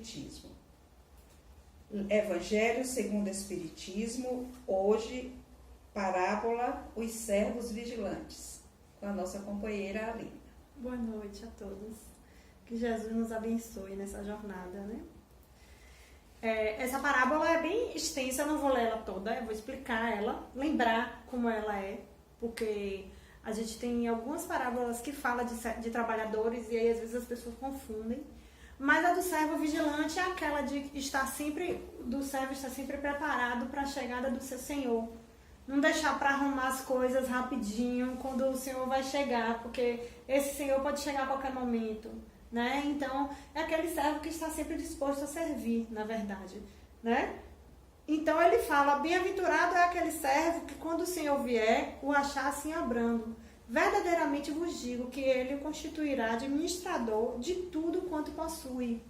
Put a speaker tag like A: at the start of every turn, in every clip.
A: Espiritismo. Evangelho segundo o Espiritismo, hoje, parábola Os Servos Vigilantes, com a nossa companheira Aline.
B: Boa noite a todos. Que Jesus nos abençoe nessa jornada, né? Essa parábola é bem extensa, eu não vou ler ela toda, eu vou explicar ela, lembrar como ela é, porque a gente tem algumas parábolas que falam de trabalhadores e aí às vezes as pessoas confundem. Mas a do servo vigilante é aquela do servo estar sempre preparado para a chegada do seu Senhor. Não deixar para arrumar as coisas rapidinho quando o Senhor vai chegar, porque esse Senhor pode chegar a qualquer momento, né? Então, é aquele servo que está sempre disposto a servir, na verdade, né? Então, ele fala, bem-aventurado é aquele servo que quando o Senhor vier, o achar assim abrando. Verdadeiramente vos digo que ele o constituirá administrador de tudo quanto possui.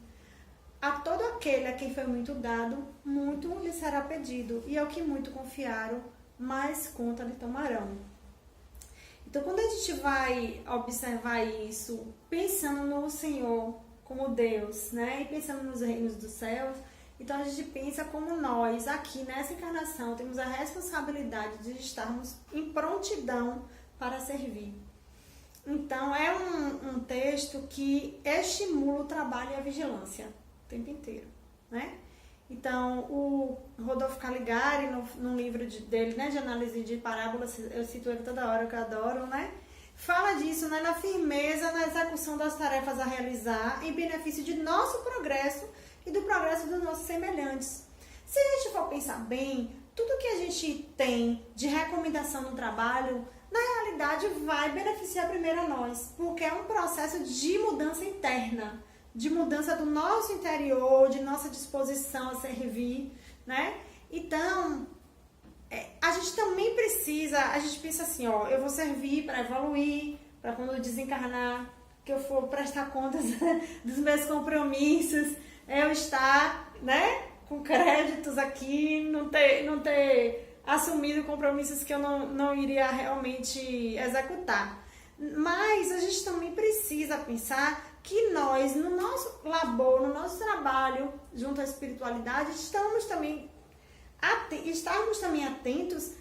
B: A todo aquele a quem foi muito dado, muito lhe será pedido, e ao que muito confiaram, mais conta lhe tomarão. Então, quando a gente vai observar isso, pensando no Senhor como Deus, né, e pensando nos reinos dos céus, então a gente pensa como nós, aqui nessa encarnação, temos a responsabilidade de estarmos em prontidão para servir. Então, é um texto que estimula o trabalho e a vigilância o tempo inteiro, né? Então, o Rodolfo Caligari, no livro dele, né, de análise de parábolas, eu cito ele toda hora, que eu adoro, né? Fala disso, né, na firmeza, na execução das tarefas a realizar, em benefício de nosso progresso e do progresso dos nossos semelhantes. Se a gente for pensar bem, tudo que a gente tem de recomendação no trabalho, na realidade vai beneficiar primeiro a nós, porque é um processo de mudança interna, de mudança do nosso interior, de nossa disposição a servir, né? Então, a gente também precisa, a gente pensa assim, ó, eu vou servir para evoluir, para quando eu desencarnar, que eu for prestar contas dos meus compromissos, eu estar, né, com créditos aqui, não ter assumido compromissos que eu não iria realmente executar. Mas a gente também precisa pensar que nós, no nosso labor, no nosso trabalho junto à espiritualidade, estarmos também atentos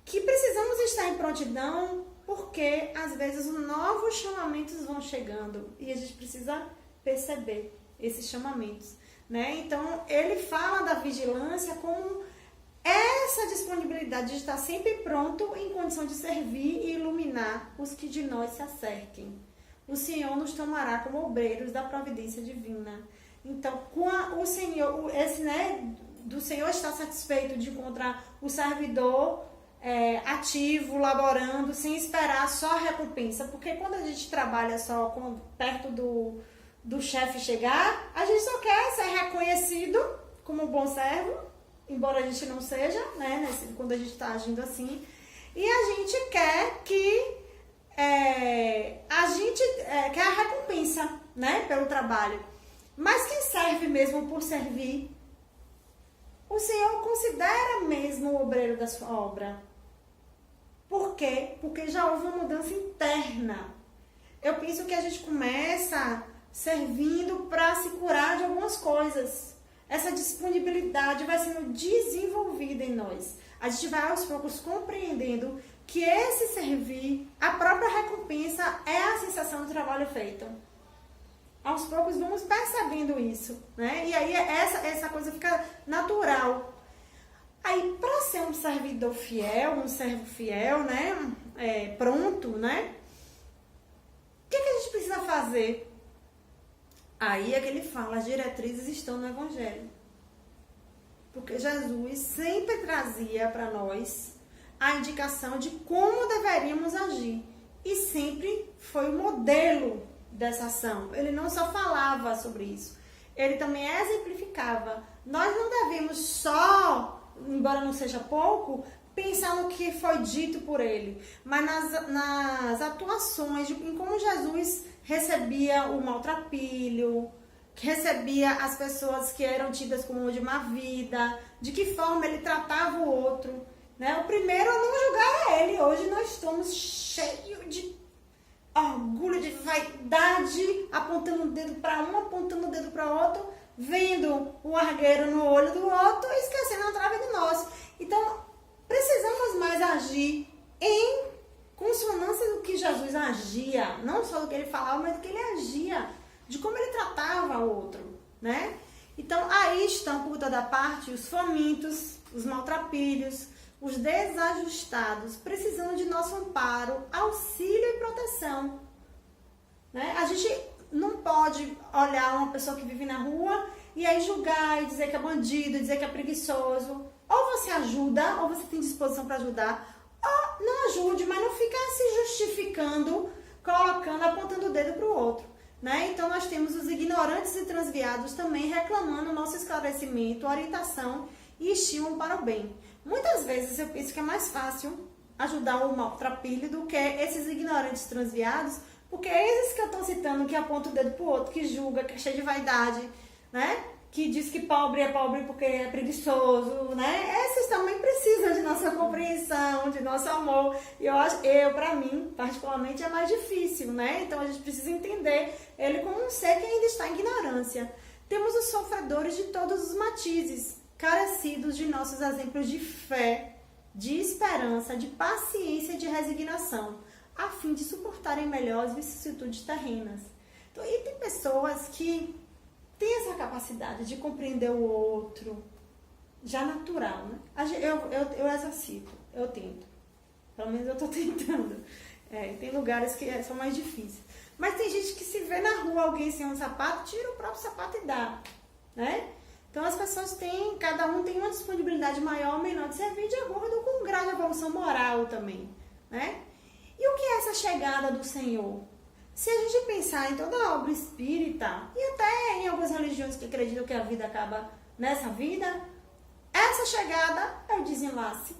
B: que precisamos estar em prontidão, porque às vezes novos chamamentos vão chegando e a gente precisa perceber esses chamamentos, né? Então, ele fala da vigilância como essa disponibilidade de estar sempre pronto em condição de servir e iluminar os que de nós se acerquem. O Senhor nos tomará como obreiros da providência divina. Então, o Senhor, do Senhor estar satisfeito de encontrar o servidor ativo, laborando, sem esperar só a recompensa. Porque quando a gente trabalha só perto do chefe chegar, a gente só quer ser reconhecido como um bom servo, embora a gente não seja, né, quando a gente está agindo assim. E a gente quer que quer a recompensa, né, pelo trabalho. Mas quem serve mesmo por servir, o Senhor considera mesmo o obreiro da sua obra. Por quê? Porque já houve uma mudança interna. Eu penso que a gente começa servindo para se curar de algumas coisas. Essa disponibilidade vai sendo desenvolvida em nós. A gente vai aos poucos compreendendo que esse servir, a própria recompensa é a sensação do trabalho feito. Aos poucos vamos percebendo isso, né? E aí essa coisa fica natural. Aí, para ser um servidor fiel, um servo fiel, né? Pronto, né? O que a gente precisa fazer? Aí é que ele fala, as diretrizes estão no Evangelho. Porque Jesus sempre trazia para nós a indicação de como deveríamos agir. E sempre foi o modelo dessa ação. Ele não só falava sobre isso, ele também exemplificava. Nós não devemos só, embora não seja pouco, pensar no que foi dito por ele, mas nas atuações, em como Jesus recebia o maltrapilho, recebia as pessoas que eram tidas como de má vida, de que forma ele tratava o outro, né? O primeiro a não julgar é ele. Hoje nós estamos cheios de orgulho, de vaidade, apontando o dedo para um, apontando o dedo para outro, vendo o argueiro no olho do outro e esquecendo a trave do nosso. Então, precisamos mais agir em consonância do que Jesus agia, não só do que ele falava, mas do que ele agia, de como ele tratava o outro, né? Então, aí estão, por toda parte, os famintos, os maltrapilhos, os desajustados, precisando de nosso amparo, auxílio e proteção, né? A gente não pode olhar uma pessoa que vive na rua e aí julgar e dizer que é bandido, dizer que é preguiçoso. Ou você ajuda, ou você tem disposição para ajudar, ou não ajude, mas não fica se justificando, colocando, apontando o dedo para o outro, né? Então nós temos os ignorantes e transviados também reclamando nosso esclarecimento, orientação e estímulo para o bem. Muitas vezes eu penso que é mais fácil ajudar o maltrapilho do que esses ignorantes transviados, porque é esses que eu estou citando que apontam o dedo para o outro, que julga, que é cheio de vaidade, né? Que diz que pobre é pobre porque é preguiçoso, né? Esses também precisam de nossa compreensão, de nosso amor. E para mim, particularmente, é mais difícil, né? Então a gente precisa entender ele como um ser que ainda está em ignorância. Temos os sofredores de todos os matizes, carecidos de nossos exemplos de fé, de esperança, de paciência e de resignação, a fim de suportarem melhor as vicissitudes terrenas. Então, e tem pessoas que tem essa capacidade de compreender o outro, já natural, né? Eu exercito, eu tento. Pelo menos eu estou tentando. Tem lugares que são mais difíceis. Mas tem gente que se vê na rua alguém sem um sapato, tira o próprio sapato e dá, né? Então as pessoas têm, cada um tem uma disponibilidade maior ou menor de servir de acordo com o grau de evolução moral também, né? E o que é essa chegada do Senhor? Se a gente pensar em toda a obra espírita, e até em algumas religiões que acreditam que a vida acaba nessa vida, essa chegada é o desenlace.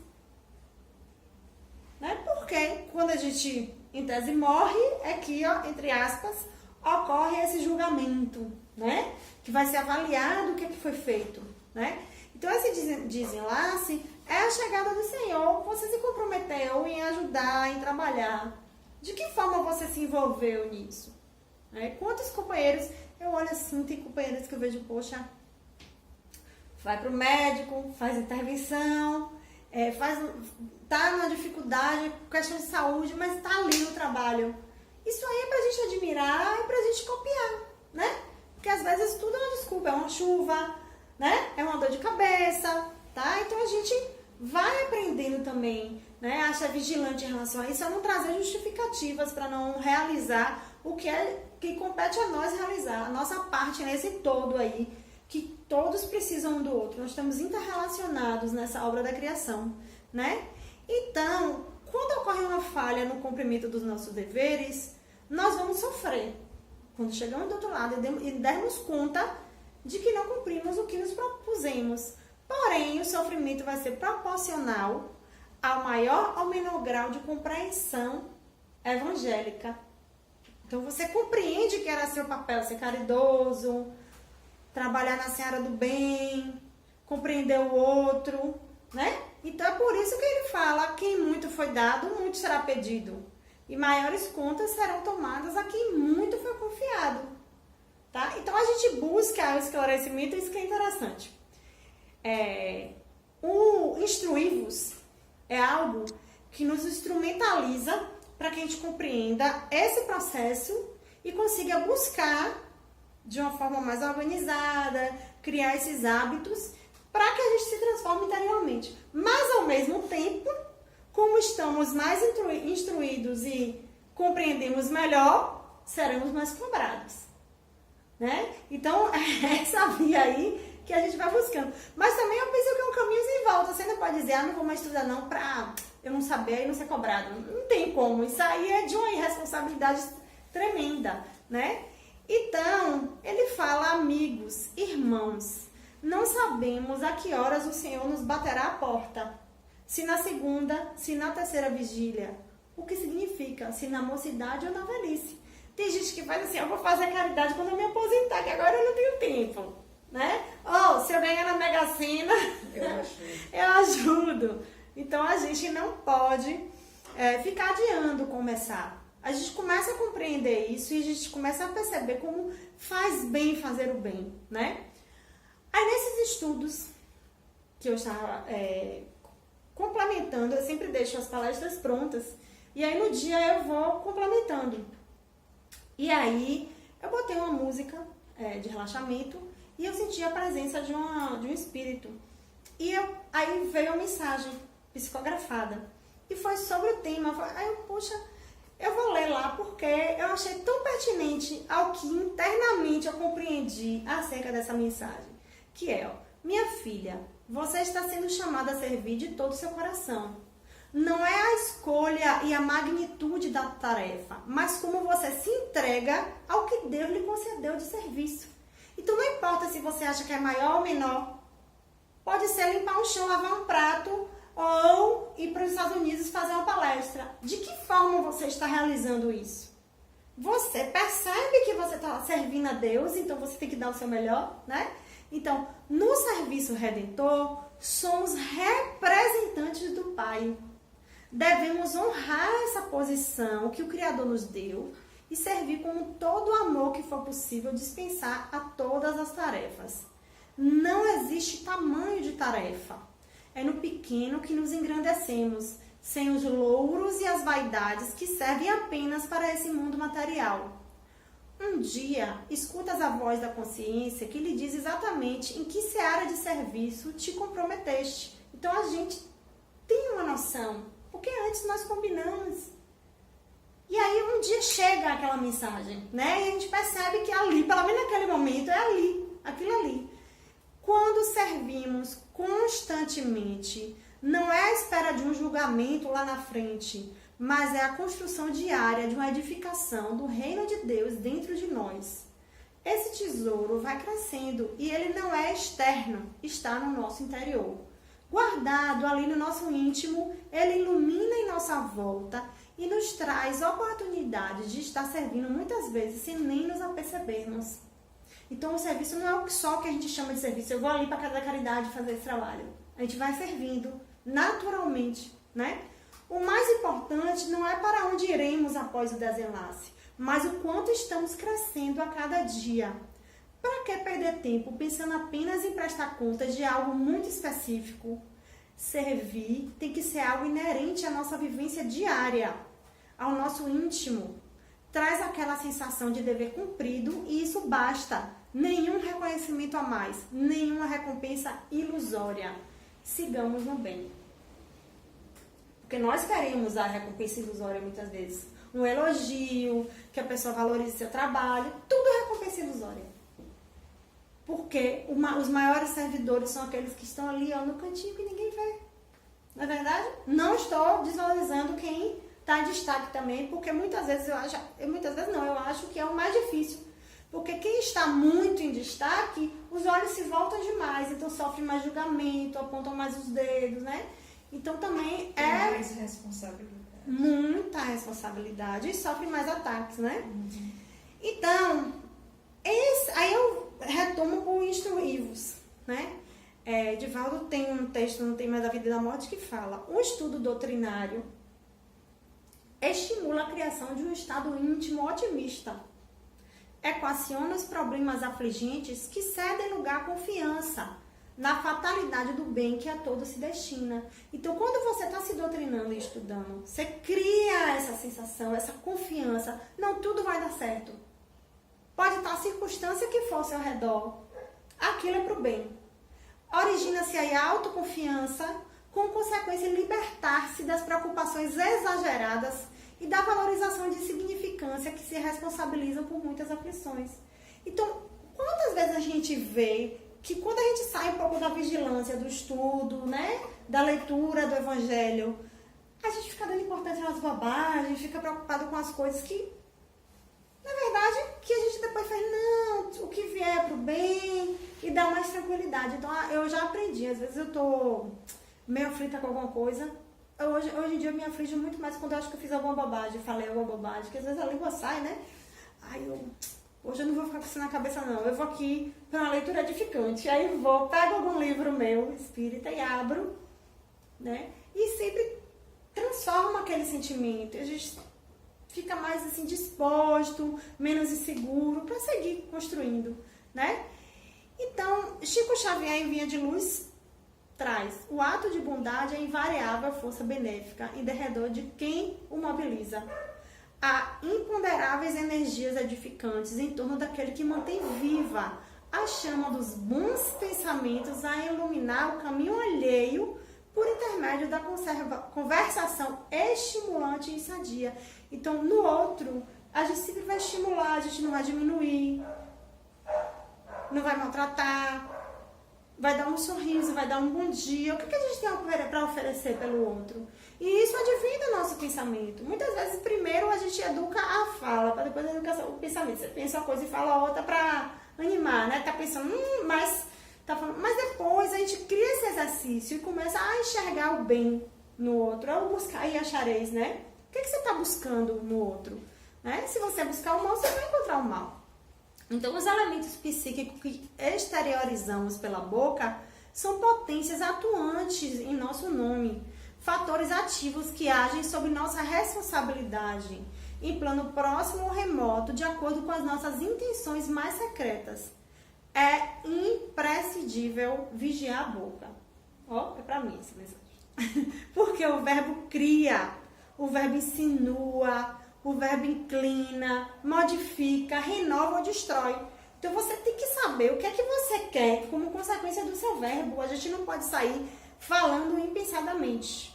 B: Né? Porque quando a gente, em tese, morre, é que, ó, entre aspas, ocorre esse julgamento, né? Que vai ser avaliado o que foi feito. Né? Então, esse desenlace é a chegada do Senhor. Você se comprometeu em ajudar, em trabalhar. De que forma você se envolveu nisso? Quantos companheiros, eu olho assim, tem companheiros que eu vejo, poxa, vai para o médico, faz intervenção, tá numa dificuldade, questão de saúde, mas está ali no trabalho. Isso aí é pra gente admirar e pra gente copiar, né? Porque às vezes tudo é uma desculpa, é uma chuva, né? É uma dor de cabeça, tá? Então a gente vai aprendendo também, né, a ser vigilante em relação a isso, a não trazer justificativas para não realizar o que compete a nós realizar, a nossa parte nesse todo aí, que todos precisam um do outro, nós estamos interrelacionados nessa obra da criação, né? Então, quando ocorre uma falha no cumprimento dos nossos deveres, nós vamos sofrer. Quando chegamos do outro lado e dermos conta de que não cumprimos o que nos propusemos. Porém, o sofrimento vai ser proporcional ao maior ou menor grau de compreensão evangélica. Então, você compreende que era seu papel ser caridoso, trabalhar na seara do bem, compreender o outro, né? Então, é por isso que ele fala, quem muito foi dado, muito será pedido. E maiores contas serão tomadas a quem muito foi confiado. Tá? Então, a gente busca o esclarecimento, isso que é interessante. O instruir-vos é algo que nos instrumentaliza para que a gente compreenda esse processo e consiga buscar de uma forma mais organizada, criar esses hábitos para que a gente se transforme interiormente. Mas, ao mesmo tempo, como estamos mais instruídos e compreendemos melhor, seremos mais cobrados. Né? Então, é essa via aí que a gente vai buscando. Mas também eu penso que é um caminho sem volta. Você não pode dizer, não vou mais estudar não para eu não saber e não ser cobrado. Não tem como. Isso aí é de uma irresponsabilidade tremenda, né? Então, ele fala, amigos, irmãos, não sabemos a que horas o Senhor nos baterá a porta. Se na segunda, se na terceira vigília. O que significa? Se na mocidade ou na velhice. Tem gente que faz assim, eu vou fazer caridade quando eu me aposentar, que agora eu não tenho tempo. Né? Ou se eu ganhar na Mega Sena, eu ajudo. Então a gente não pode ficar adiando começar. A gente começa a compreender isso e a gente começa a perceber como faz bem fazer o bem, né? estudos que eu estava complementando. Eu sempre deixo as palestras prontas e aí no dia eu vou complementando. E aí eu botei uma música de relaxamento e eu senti a presença de um espírito. E aí veio a mensagem psicografada. E foi sobre o tema. Aí eu, poxa, eu vou ler lá porque eu achei tão pertinente ao que internamente eu compreendi acerca dessa mensagem. Que é, minha filha, você está sendo chamada a servir de todo o seu coração. Não é a escolha e a magnitude da tarefa, mas como você se entrega ao que Deus lhe concedeu de serviço. Então não importa se você acha que é maior ou menor. Pode ser limpar um chão, lavar um prato ou ir para os Estados Unidos fazer uma palestra. De que forma você está realizando isso? Você percebe que você está servindo a Deus, então você tem que dar o seu melhor, né? Então, no serviço redentor, somos representantes do Pai. Devemos honrar essa posição que o Criador nos deu e servir com todo o amor que for possível dispensar a todas as tarefas. Não existe tamanho de tarefa. É no pequeno que nos engrandecemos, sem os louros e as vaidades que servem apenas para esse mundo material. Um dia, escutas a voz da consciência que lhe diz exatamente em que seara de serviço te comprometeste. Então a gente tem uma noção, porque antes nós combinamos. E aí um dia chega aquela mensagem, né? E a gente percebe que ali, pelo menos naquele momento, é ali, aquilo ali. Quando servimos constantemente, não é a espera de um julgamento lá na frente, mas é a construção diária de uma edificação do reino de Deus dentro de nós. Esse tesouro vai crescendo e ele não é externo, está no nosso interior. Guardado ali no nosso íntimo, ele ilumina em nossa volta e nos traz oportunidade de estar servindo muitas vezes sem nem nos apercebermos. Então o serviço não é só o que a gente chama de serviço. Eu vou ali para a casa da caridade fazer esse trabalho. A gente vai servindo naturalmente, né? O mais importante não é para onde iremos após o desenlace, mas o quanto estamos crescendo a cada dia. Para que perder tempo pensando apenas em prestar conta de algo muito específico? Servir tem que ser algo inerente à nossa vivência diária, ao nosso íntimo. Traz aquela sensação de dever cumprido e isso basta. Nenhum reconhecimento a mais, nenhuma recompensa ilusória. Sigamos no bem. Porque nós queremos a recompensa ilusória muitas vezes. Um elogio, que a pessoa valorize seu trabalho, tudo é recompensa ilusória. Porque os maiores servidores são aqueles que estão ali no cantinho que ninguém vê. Não é verdade? Não estou desvalorizando quem está em destaque também, porque muitas vezes eu acho que é o mais difícil. Porque quem está muito em destaque, os olhos se voltam demais, então sofre mais julgamento, apontam mais os dedos, né? Então também
A: tem mais responsabilidade.
B: Muita responsabilidade e sofre mais ataques, né? Uhum. Então, aí eu retomo com instruí-vos, né? Divaldo tem um texto no Tema da Vida e da Morte que fala: o estudo doutrinário estimula a criação de um estado íntimo otimista. Equaciona os problemas afligentes que cedem lugar à confiança na fatalidade do bem que a todos se destina. Então, quando você está se doutrinando e estudando, você cria essa sensação, essa confiança. Não, tudo vai dar certo. Pode estar a circunstância que fosse ao redor. Aquilo é para o bem. Origina-se aí a autoconfiança, com consequência libertar-se das preocupações exageradas e da valorização de significância que se responsabilizam por muitas aflições. Então, quantas vezes a gente vê que quando a gente sai um pouco da vigilância, do estudo, né, da leitura do Evangelho, a gente fica dando importância nas bobagens, fica preocupado com as coisas que, na verdade, que a gente depois faz, não, o que vier pro bem e dá mais tranquilidade. Então, eu já aprendi, às vezes eu tô meio aflita com alguma coisa. Hoje em dia eu me aflijo muito mais quando eu acho que eu fiz alguma bobagem, falei alguma bobagem, porque às vezes a língua sai, né? Hoje eu não vou ficar com isso na cabeça, não. Eu vou aqui para uma leitura edificante. Aí pego algum livro meu, espírita, e abro, né? E sempre transforma aquele sentimento. A gente fica mais assim disposto, menos inseguro para seguir construindo, né? Então, Chico Xavier, em Vinha de Luz, traz: o ato de bondade é invariável força benéfica em derredor de quem o mobiliza. Há imponderáveis energias edificantes em torno daquele que mantém viva a chama dos bons pensamentos a iluminar o caminho alheio por intermédio da conversação estimulante e sadia. Então, no outro, a gente sempre vai estimular, a gente não vai diminuir, não vai maltratar, vai dar um sorriso, vai dar um bom dia. O que a gente tem para oferecer pelo outro? E isso advém do nosso pensamento. Muitas vezes, primeiro, a gente educa a fala, para depois educar o pensamento. Você pensa uma coisa e fala outra para animar, né? Tá pensando, mas tá falando, mas depois a gente cria esse exercício e começa a enxergar o bem no outro, ou buscar e achareis, né? O que você está buscando no outro? Né? Se você buscar o mal, você vai encontrar o mal. Então, os elementos psíquicos que exteriorizamos pela boca são potências atuantes em nosso nome, fatores ativos que agem sob nossa responsabilidade, em plano próximo ou remoto, de acordo com as nossas intenções mais secretas. É imprescindível vigiar a boca. Ó, é pra mim essa mensagem. Porque o verbo cria, o verbo insinua, o verbo inclina, modifica, renova ou destrói. Então você tem que saber o que é que você quer como consequência do seu verbo. A gente não pode sair falando impensadamente,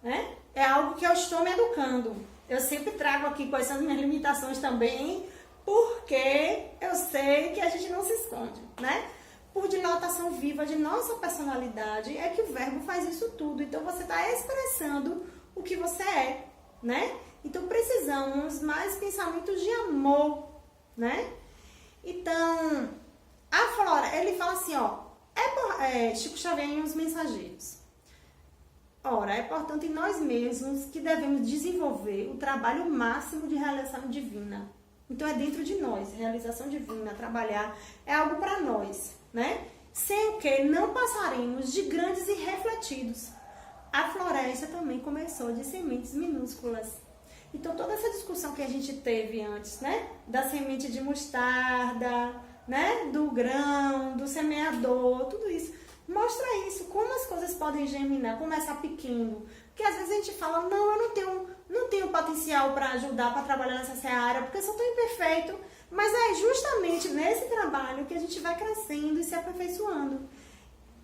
B: né? É algo que eu estou me educando. Eu sempre trago aqui quais são as minhas limitações também, porque eu sei que a gente não se esconde, né? Por denotação viva de nossa personalidade é que o verbo faz isso tudo. Então você está expressando o que você é, né? Então precisamos mais pensamentos de amor, né? Então, a Flora, ele fala assim, ó, Chico Xavier e os Mensageiros. Ora, é portanto em nós mesmos que devemos desenvolver o trabalho máximo de realização divina. Então é dentro de nós, realização divina, trabalhar, é algo para nós, né? Sem o que não passaremos de grandes irrefletidos. A floresta também começou de sementes minúsculas. Então toda essa discussão que a gente teve antes, né? Da semente de mostarda, né? Do grão, do semeador, tudo isso. Mostra isso, como as coisas podem germinar, começar pequeno. Porque às vezes a gente fala, não, eu não tenho potencial para ajudar, para trabalhar nessa seara, porque eu sou tão imperfeito. Mas é justamente nesse trabalho que a gente vai crescendo e se aperfeiçoando.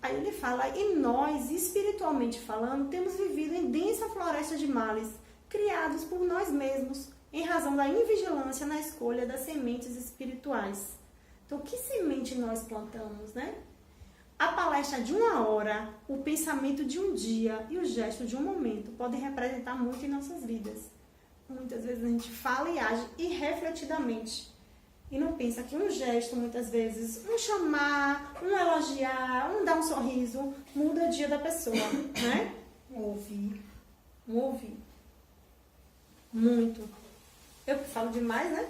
B: Aí ele fala, e nós, espiritualmente falando, temos vivido em densa floresta de males, criados por nós mesmos, em razão da invigilância na escolha das sementes espirituais. Então, que semente nós plantamos, né? A palestra de uma hora, o pensamento de um dia e o gesto de um momento podem representar muito em nossas vidas. Muitas vezes a gente fala e age irrefletidamente. E não pensa que um gesto, muitas vezes, um chamar, um elogiar, um dar um sorriso, muda o dia da pessoa, né?
A: Um ouvir.
B: Muito. Eu falo demais, né?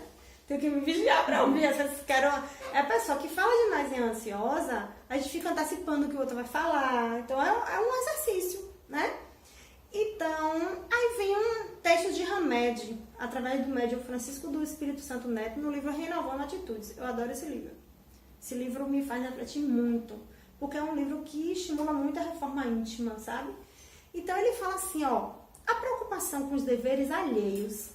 B: Tenho que me vigiar para ouvir. É a pessoa que fala demais e é ansiosa, a gente fica antecipando o que o outro vai falar. Então, é um exercício, né? Então, aí vem um texto de Hamed, através do médium Francisco do Espírito Santo Neto, no livro Renovando Atitudes. Eu adoro esse livro. Esse livro me faz refletir muito, porque é um livro que estimula muito a reforma íntima, sabe? Então, ele fala assim, ó, a preocupação com os deveres alheios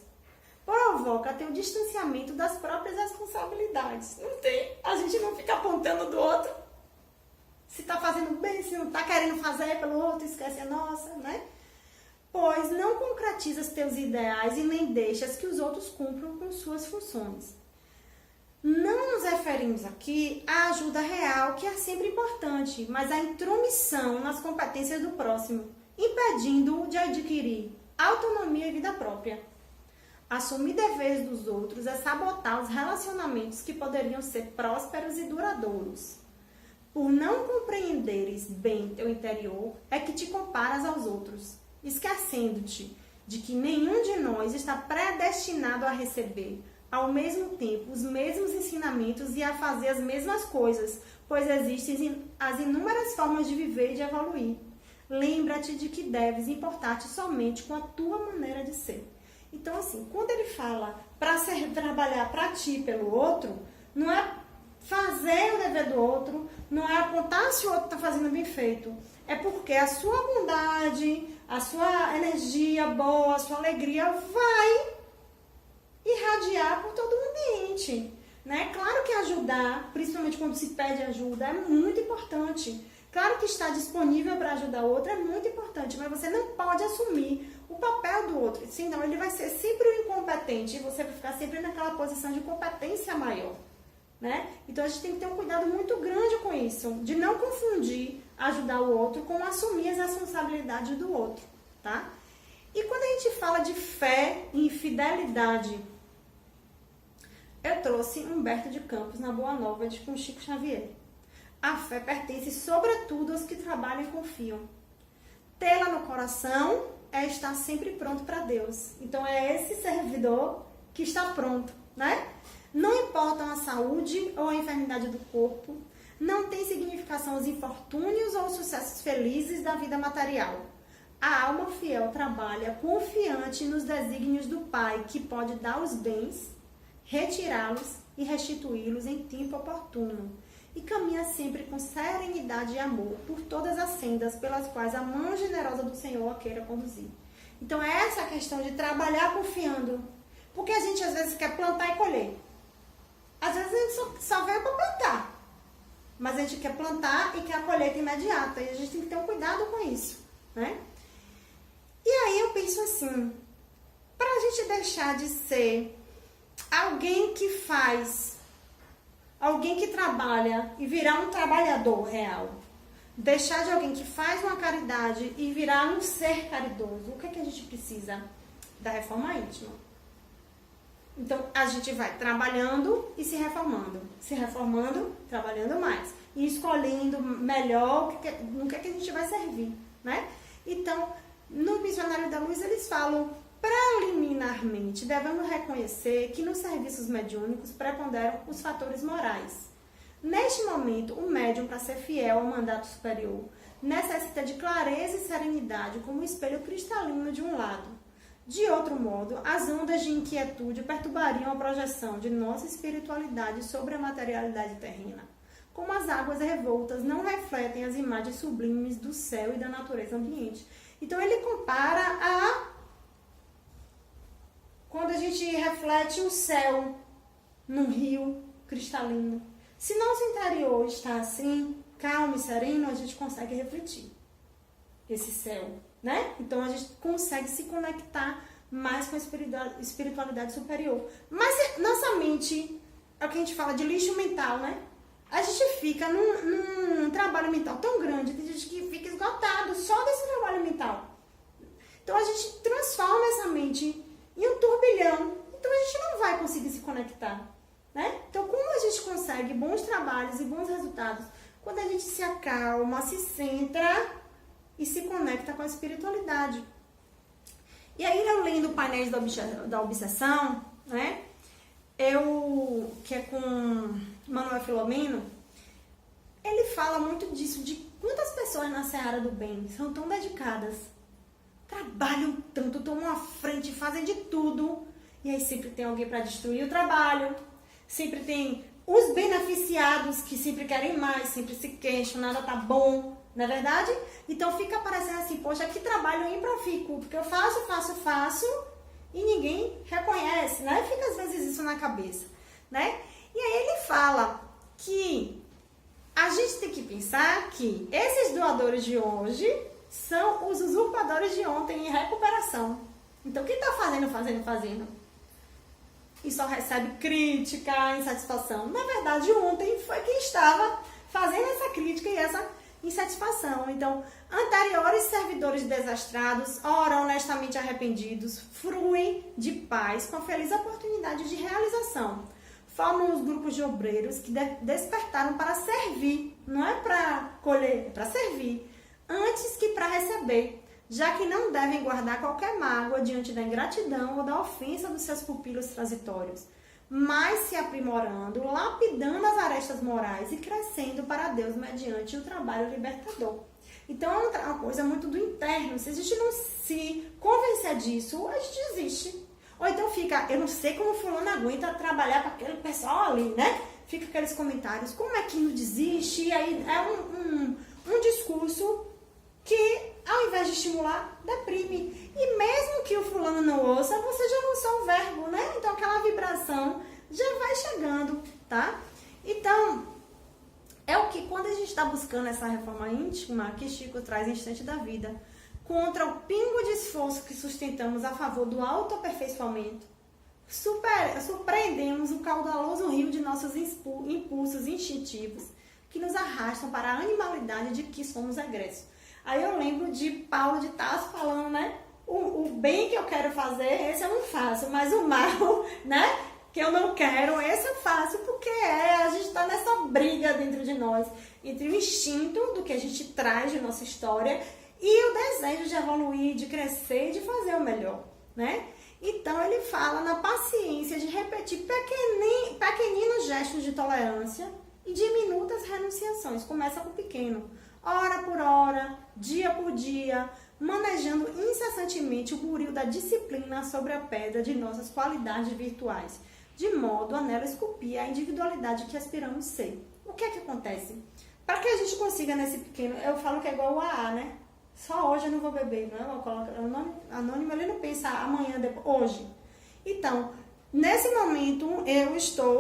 B: provoca até o distanciamento das próprias responsabilidades. Não tem, a gente não fica apontando do outro. Se tá fazendo bem, se não tá querendo fazer pelo outro, esquece a nossa, né? Pois não concretizas teus ideais e nem deixas que os outros cumpram com suas funções. Não nos referimos aqui à ajuda real, que é sempre importante, mas à intromissão nas competências do próximo, impedindo-o de adquirir autonomia e vida própria. Assumir deveres dos outros é sabotar os relacionamentos que poderiam ser prósperos e duradouros. Por não compreenderes bem teu interior, é que te comparas aos outros, esquecendo-te de que nenhum de nós está predestinado a receber, ao mesmo tempo, os mesmos ensinamentos e a fazer as mesmas coisas, pois existem as inúmeras formas de viver e de evoluir. Lembra-te de que deves importar-te somente com a tua maneira de ser. Então, assim, quando ele fala para trabalhar para ti e pelo outro, não é fazer o dever do outro, não é apontar se o outro está fazendo bem feito. É porque a sua bondade, a sua energia boa, a sua alegria vai irradiar por todo o ambiente. Né? Claro que ajudar, principalmente quando se pede ajuda, é muito importante. Claro que estar disponível para ajudar o outro é muito importante, mas você não pode assumir o papel do outro, senão ele vai ser sempre o incompetente e você vai ficar sempre naquela posição de competência maior. Né? Então a gente tem que ter um cuidado muito grande com isso, de não confundir ajudar o outro com assumir as responsabilidades do outro. Tá? E quando a gente fala de fé e fidelidade, eu trouxe Humberto de Campos na Boa Nova com Chico Xavier. A fé pertence sobretudo aos que trabalham e confiam. Tê-la no coração é estar sempre pronto para Deus. Então é esse servidor que está pronto, né? Não importam a saúde ou a enfermidade do corpo, não tem significação os infortúnios ou os sucessos felizes da vida material. A alma fiel trabalha confiante nos desígnios do Pai, que pode dar os bens, retirá-los e restituí-los em tempo oportuno, e caminha sempre com serenidade e amor por todas as sendas pelas quais a mão generosa do Senhor a queira conduzir. Então é essa a questão de trabalhar confiando, porque a gente às vezes quer plantar e colher. Às vezes a gente só veio para plantar, mas a gente quer plantar e quer a colheita imediata, e a gente tem que ter um cuidado com isso, né? E aí eu penso assim, para a gente deixar de ser alguém que faz, alguém que trabalha e virar um trabalhador real, deixar de alguém que faz uma caridade e virar um ser caridoso, o que é que a gente precisa? Da reforma íntima. Então, a gente vai trabalhando e se reformando, trabalhando mais, e escolhendo melhor no que é que a gente vai servir, né? Então, no Missionário da Luz, eles falam, preliminarmente, devemos reconhecer que nos serviços mediúnicos preponderam os fatores morais. Neste momento, o médium, para ser fiel ao mandato superior, necessita de clareza e serenidade como um espelho cristalino de um lado. De outro modo, as ondas de inquietude perturbariam a projeção de nossa espiritualidade sobre a materialidade terrena. Como as águas revoltas não refletem as imagens sublimes do céu e da natureza ambiente. Então, ele compara a quando a gente reflete o céu num rio cristalino. Se nosso interior está assim, calmo e sereno, a gente consegue refletir esse céu, né? Então a gente consegue se conectar mais com a espiritualidade superior. Mas nossa mente, é o que a gente fala de lixo mental, né? A gente fica num trabalho mental tão grande, tem gente que fica esgotado só desse trabalho mental. Então a gente transforma essa mente em um turbilhão, então a gente não vai conseguir se conectar, né? Então, como a gente consegue bons trabalhos e bons resultados? Quando a gente se acalma, se centra e se conecta com a espiritualidade. E aí, eu lendo Painéis da Obsessão, né? Que é com Manuel Filomeno, ele fala muito disso, de quantas pessoas na seara do bem são tão dedicadas, trabalham tanto, tomam à frente, fazem de tudo, e aí sempre tem alguém para destruir o trabalho, sempre tem os beneficiados que sempre querem mais, sempre se queixam, nada tá bom, não é verdade? Então fica parecendo assim, poxa, que trabalho improfico, porque eu faço, e ninguém reconhece, né? Fica às vezes isso na cabeça, né? E aí ele fala que a gente tem que pensar que esses doadores de hoje são os usurpadores de ontem em recuperação. Então, quem está fazendo, e só recebe crítica, insatisfação. Na verdade, ontem foi quem estava fazendo essa crítica e essa insatisfação. Então, anteriores servidores desastrados, ora honestamente arrependidos, fruem de paz com a feliz oportunidade de realização. Formam os grupos de obreiros que despertaram para servir, não é para colher, é para servir, antes que para receber, já que não devem guardar qualquer mágoa diante da ingratidão ou da ofensa dos seus pupilos transitórios, mas se aprimorando, lapidando as arestas morais e crescendo para Deus mediante o trabalho libertador. Então é uma coisa muito do interno. Se a gente não se convencer disso, a gente desiste. Ou então fica, eu não sei como fulano aguenta trabalhar com aquele pessoal ali, né? Fica aqueles comentários, como é que não desiste? E aí é um discurso que, ao invés de estimular, deprime. E mesmo que o fulano não ouça, você já lançou o verbo, né? Então aquela vibração já vai chegando, tá? Então, é o que quando a gente está buscando essa reforma íntima, que Chico traz Instante da Vida, contra o pingo de esforço que sustentamos a favor do autoaperfeiçoamento, surpreendemos o caudaloso rio de nossos impulsos instintivos que nos arrastam para a animalidade de que somos egressos. Aí eu lembro de Paulo de Tarso falando, né? O bem que eu quero fazer, esse eu não faço, mas o mal, né? Que eu não quero, esse eu faço, porque a gente está nessa briga dentro de nós, entre o instinto do que a gente traz de nossa história e o desejo de evoluir, de crescer e de fazer o melhor, né? Então ele fala na paciência de repetir pequeninos gestos de tolerância e diminutas renunciações. Começa com o pequeno, hora por hora, dia por dia, manejando incessantemente o buril da disciplina sobre a pedra de nossas qualidades virtuais, de modo a nela esculpir a individualidade que aspiramos ser. O que é que acontece? Para que a gente consiga nesse pequeno, eu falo que é igual o AA, né? Só hoje eu não vou beber, não é? Eu coloco anônimo, ele não pensa amanhã, depois, hoje. Então, nesse momento,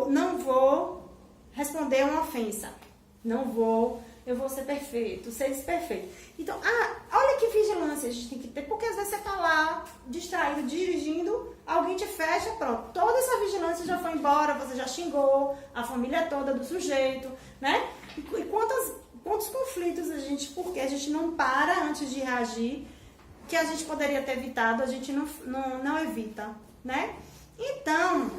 B: não vou responder uma ofensa. Eu vou ser perfeito, ser desperfeito. Então, olha que vigilância a gente tem que ter, porque às vezes você tá lá, distraído, dirigindo, alguém te fecha, pronto. Toda essa vigilância já foi embora, você já xingou a família toda do sujeito, né? E quantos conflitos porque a gente não para antes de reagir, que a gente poderia ter evitado, a gente não evita, né? Então,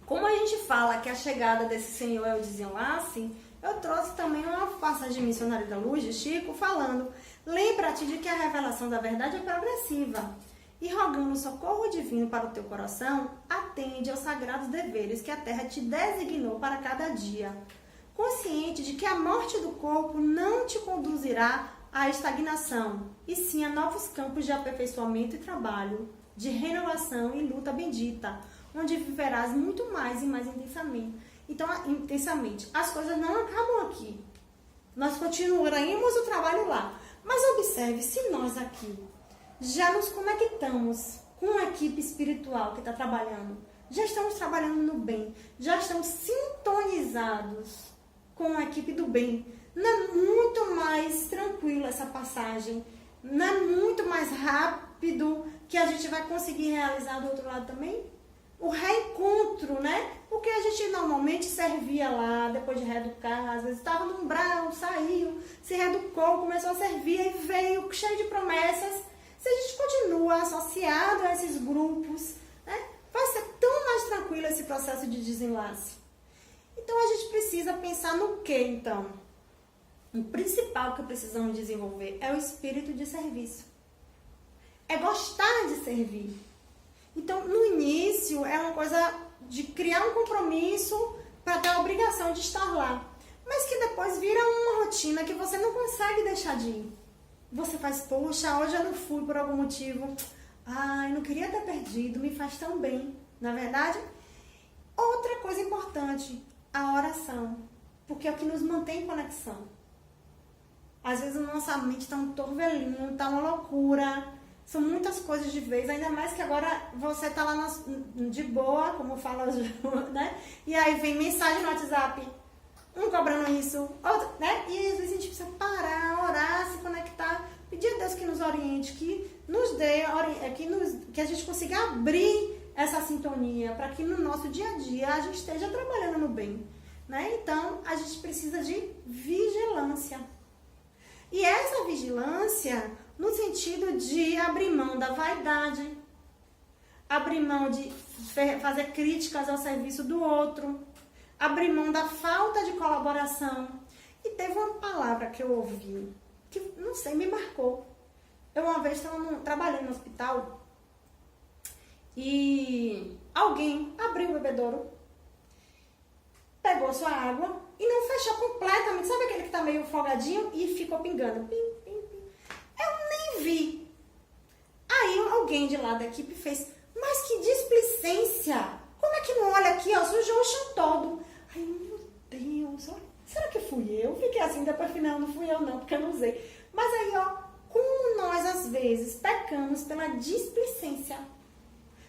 B: como a gente fala que a chegada desse Senhor é o desenlace, eu trouxe também uma passagem missionária da luz de Chico falando: lembra-te de que a revelação da verdade é progressiva e rogando o socorro divino para o teu coração, atende aos sagrados deveres que a terra te designou para cada dia, consciente de que a morte do corpo não te conduzirá à estagnação, e sim a novos campos de aperfeiçoamento e trabalho, de renovação e luta bendita, onde viverás muito mais e mais intensamente. As coisas não acabam aqui. Nós continuaremos o trabalho lá. Mas observe, se nós aqui já nos conectamos com uma equipe espiritual que está trabalhando, já estamos trabalhando no bem, já estamos sintonizados com a equipe do bem, não é muito mais tranquilo essa passagem, não é muito mais rápido que a gente vai conseguir realizar do outro lado também? O reencontro, né? Porque a gente normalmente servia lá, depois de reeducar, às vezes estava no umbral, saiu, se reeducou, começou a servir e veio cheio de promessas. Se a gente continua associado a esses grupos, né? Vai ser tão mais tranquilo esse processo de desenlace. Então a gente precisa pensar no que, então? O principal que precisamos desenvolver é o espírito de serviço. É gostar de servir. Então, no início, é uma coisa de criar um compromisso para ter a obrigação de estar lá. Mas que depois vira uma rotina que você não consegue deixar de ir. Você faz, poxa, hoje eu não fui por algum motivo. Ai, não queria ter perdido, me faz tão bem. Na verdade, outra coisa importante, a oração. Porque é o que nos mantém em conexão. Às vezes a nossa mente está um torvelinho, está uma loucura. São muitas coisas de vez, ainda mais que agora você está lá de boa, como fala, né? E aí vem mensagem no WhatsApp, um cobrando isso, outro, né? E às vezes a gente precisa parar, orar, se conectar, pedir a Deus que nos oriente, que nos dê, que a gente consiga abrir essa sintonia, para que no nosso dia a dia a gente esteja trabalhando no bem, né? Então, a gente precisa de vigilância. E essa vigilância no sentido de abrir mão da vaidade, abrir mão de fazer críticas ao serviço do outro, abrir mão da falta de colaboração. E teve uma palavra que eu ouvi, que, não sei, me marcou. Eu uma vez estava trabalhando no hospital e alguém abriu o bebedouro, pegou sua água e não fechou completamente. Sabe aquele que está meio folgadinho e ficou pingando? Pim, pim, pim. Eu nem vi. Aí alguém de lá da equipe fez, mas que displicência! Como é que não olha aqui, ó, sujou o chão todo. Aí, meu Deus, será que fui eu? Fiquei assim, depois final, não fui eu não, porque eu não usei. Mas aí, ó, como nós às vezes pecamos pela displicência.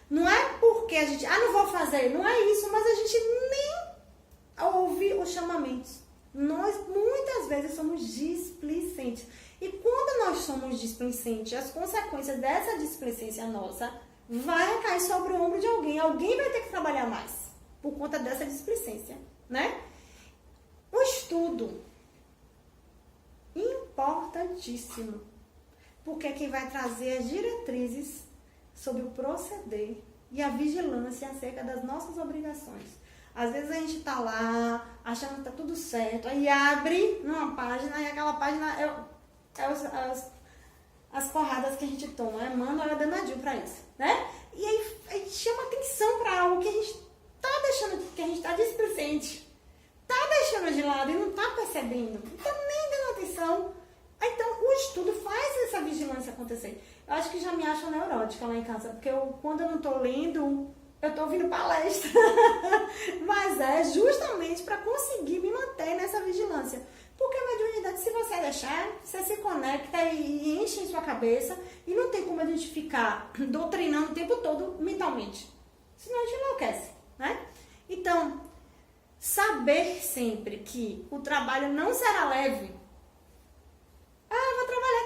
B: Não é porque a gente, não vou fazer, não é isso, mas a gente nem ouve os chamamentos. Nós muitas vezes somos displicentes. E quando nós somos displicentes, as consequências dessa displicência nossa vai recair sobre o ombro de alguém. Alguém vai ter que trabalhar mais por conta dessa displicência, né? O estudo, importantíssimo, porque é quem vai trazer as diretrizes sobre o proceder e a vigilância acerca das nossas obrigações. Às vezes a gente está lá, achando que está tudo certo, aí abre numa página e aquela página as porradas que a gente toma. Mano, é danadinho para isso, né? E aí a gente chama atenção para algo que a gente está deixando, que a gente está displicente, está deixando de lado e não está percebendo, não está nem dando atenção. Então, o estudo faz essa vigilância acontecer. Eu acho que já me acho neurótica lá em casa, porque quando eu não estou lendo, eu estou ouvindo palestra. Mas é justamente para conseguir me manter nessa vigilância. Porque a mediunidade, se você deixar, você se conecta e enche em sua cabeça e não tem como a gente ficar doutrinando o tempo todo mentalmente. Senão a gente enlouquece, né? Então, saber sempre que o trabalho não será leve. Vou trabalhar,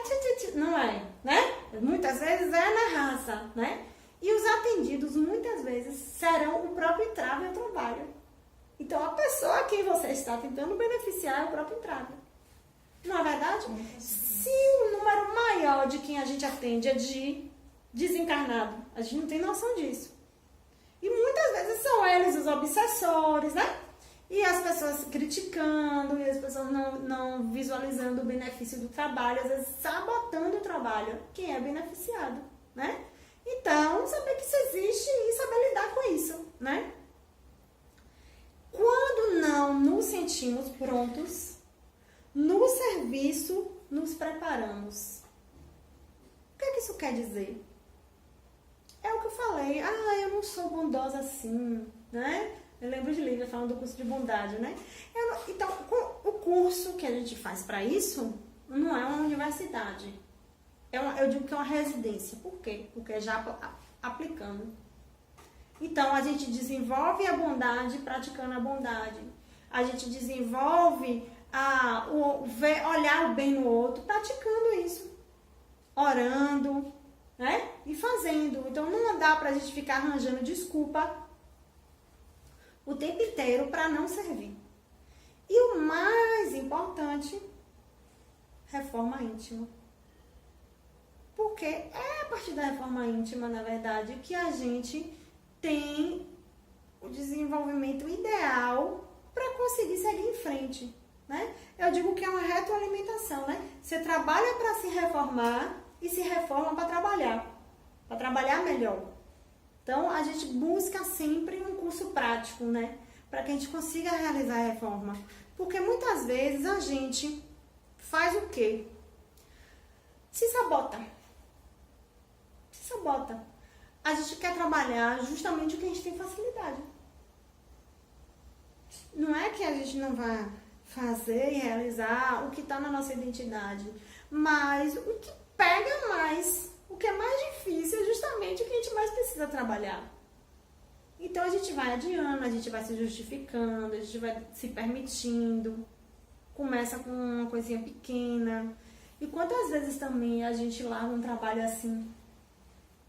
B: não é, né? Muitas vezes é na raça, né? E os atendidos, muitas vezes, serão o próprio entrave ao trabalho. Então, a pessoa a quem você está tentando beneficiar é o próprio entrave. Não é verdade? Se o número maior de quem a gente atende é de desencarnado, a gente não tem noção disso. E muitas vezes são eles os obsessores, né? E as pessoas criticando, e as pessoas não visualizando o benefício do trabalho, às vezes sabotando o trabalho, quem é beneficiado, né? Então, saber que isso existe e saber lidar com isso, né? Quando não nos sentimos prontos, no serviço nos preparamos. O que é que isso quer dizer? É o que eu falei, eu não sou bondosa assim, né? Eu lembro de Lívia falando do curso de bondade, né? Então, o curso que a gente faz para isso não é uma universidade. Eu digo que é uma residência. Por quê? Porque é já aplicando. Então, a gente desenvolve a bondade praticando a bondade. A gente desenvolve olhar o bem no outro praticando isso. Orando, né? E fazendo. Então, não dá pra gente ficar arranjando desculpa o tempo inteiro para não servir. E o mais importante, reforma íntima. Porque é a partir da reforma íntima, na verdade, que a gente tem o desenvolvimento ideal para conseguir seguir em frente, né? Eu digo que é uma retroalimentação, né? Você trabalha para se reformar e se reforma para trabalhar melhor. Então, a gente busca sempre um curso prático, né? Para que a gente consiga realizar a reforma. Porque muitas vezes a gente faz o quê? Se sabota. A gente quer trabalhar justamente o que a gente tem facilidade. Não é que a gente não vai fazer e realizar o que está na nossa identidade, mas o que pega mais, o que é mais difícil é justamente o que a gente mais precisa trabalhar. Então a gente vai adiando, a gente vai se justificando, a gente vai se permitindo, começa com uma coisinha pequena. E quantas vezes também a gente larga um trabalho assim?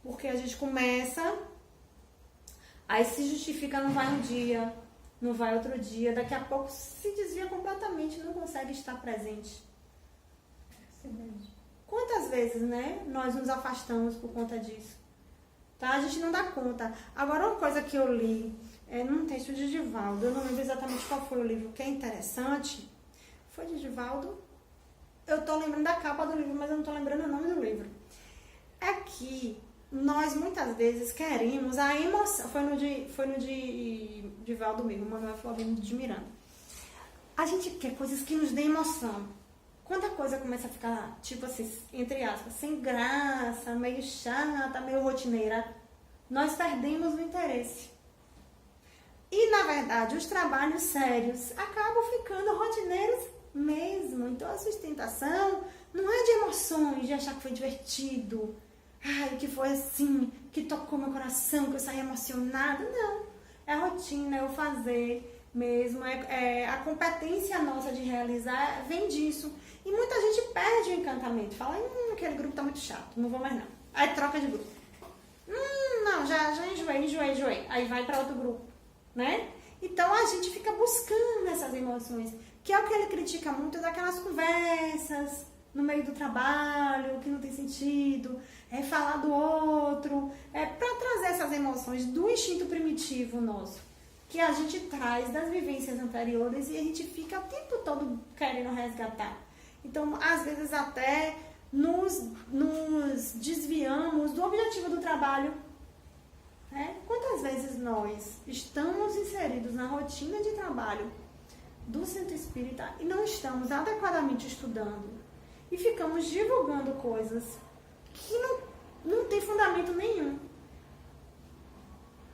B: Porque a gente começa, aí se justifica, não vai um dia, não vai outro dia, daqui a pouco se desvia completamente, não consegue estar presente. Quantas vezes, né, nós nos afastamos por conta disso? Tá? A gente não dá conta. Agora, uma coisa que eu li num texto de Divaldo, eu não lembro exatamente qual foi o livro, que é interessante, foi de Divaldo. Eu tô lembrando da capa do livro, mas eu não tô lembrando o nome do livro. É que nós muitas vezes queremos a emoção. Foi no de Divaldo mesmo, Manuel Florino de Miranda. A gente quer coisas que nos dêem emoção. Quando a coisa começa a ficar, tipo assim, entre aspas, sem graça, meio chata, meio rotineira, nós perdemos o interesse. E, na verdade, os trabalhos sérios acabam ficando rotineiros mesmo. Então, a sustentação não é de emoções, de achar que foi divertido, ai, que foi assim, que tocou meu coração, que eu saí emocionada. Não. É a rotina, é o fazer mesmo, a competência nossa de realizar vem disso. E muita gente perde o encantamento, fala, aquele grupo tá muito chato, não vou mais não. Aí troca de grupo. Não, já enjoei. Aí vai para outro grupo, né? Então a gente fica buscando essas emoções, que é o que ele critica muito daquelas conversas no meio do trabalho, que não tem sentido, é falar do outro, é para trazer essas emoções do instinto primitivo nosso, que a gente traz das vivências anteriores e a gente fica o tempo todo querendo resgatar. Então, às vezes até nos desviamos do objetivo do trabalho. Né? Quantas vezes nós estamos inseridos na rotina de trabalho do centro espírita e não estamos adequadamente estudando e ficamos divulgando coisas que não tem fundamento nenhum.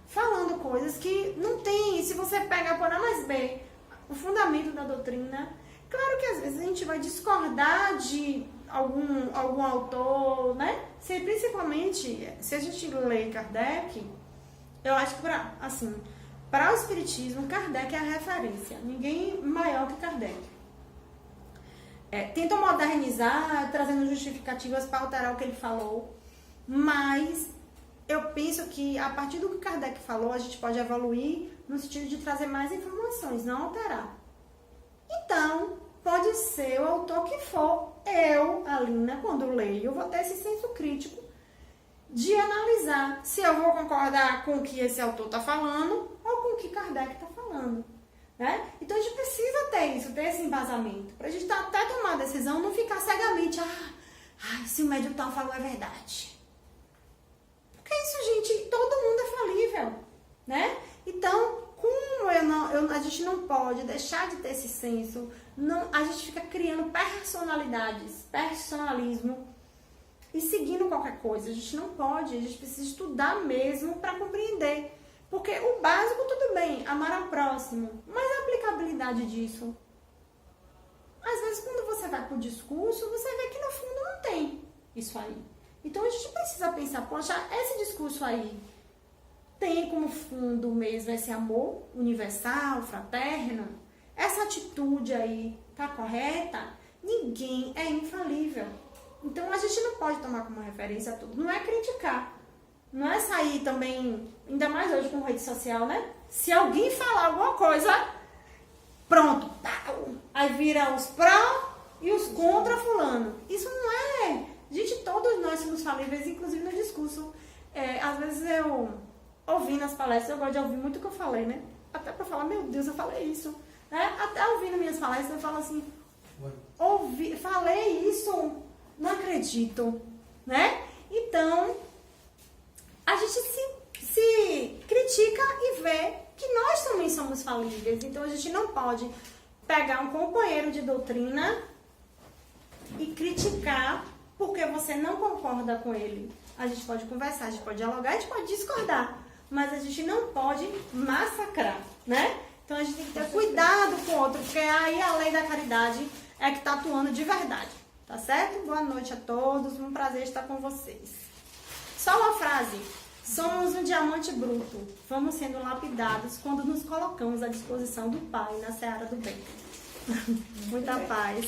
B: Falando coisas que não tem, se você pegar por A mais B, o fundamento da doutrina, claro que às vezes a gente vai discordar de algum autor, né? Principalmente, se a gente lê Kardec, eu acho que para o Espiritismo, Kardec é a referência, ninguém maior que Kardec. Tentam modernizar, trazendo justificativas para alterar o que ele falou, mas eu penso que a partir do que Kardec falou, a gente pode evoluir no sentido de trazer mais informações, não alterar. Então, pode ser o autor que for, eu, Alina, quando leio, vou ter esse senso crítico de analisar se eu vou concordar com o que esse autor está falando ou com o que Kardec está falando. Né? Então, a gente precisa ter isso, ter esse embasamento, para a gente até tomar a decisão, não ficar cegamente, se o médium tal falou é verdade. Porque isso, gente, todo mundo é falível, né? Então, como a gente não pode deixar de ter esse senso, a gente fica criando personalidades, personalismo e seguindo qualquer coisa. A gente não pode, a gente precisa estudar mesmo para compreender. Porque o básico, tudo bem, amar ao próximo, mas a aplicabilidade disso, às vezes quando você vai pro discurso, você vê que no fundo não tem isso aí. Então a gente precisa pensar, poxa, esse discurso aí tem como fundo mesmo esse amor universal, fraterno? Essa atitude aí tá correta? Ninguém é infalível. Então a gente não pode tomar como referência tudo. Não é criticar. Não é sair também, ainda mais hoje com rede social, né? Se alguém falar alguma coisa, pronto, aí vira os pró e os contra fulano. Isso não é. Gente, todos nós somos falíveis, inclusive no discurso. Às vezes eu, ouvindo nas palestras, eu gosto de ouvir muito o que eu falei, né? Até pra falar, meu Deus, eu falei isso. Né? Até ouvindo minhas palestras, eu falo assim, falei isso, não acredito. Né? Então, a gente se critica e vê que nós também somos falíveis. Então, a gente não pode pegar um companheiro de doutrina e criticar porque você não concorda com ele. A gente pode conversar, a gente pode dialogar, a gente pode discordar, mas a gente não pode massacrar, né? Então, a gente tem que ter cuidado com o outro, porque aí a lei da caridade é que está atuando de verdade, tá certo? Boa noite a todos, um prazer estar com vocês. Só uma frase. Somos um diamante bruto. Vamos sendo lapidados quando nos colocamos à disposição do Pai na seara do bem. Muita paz.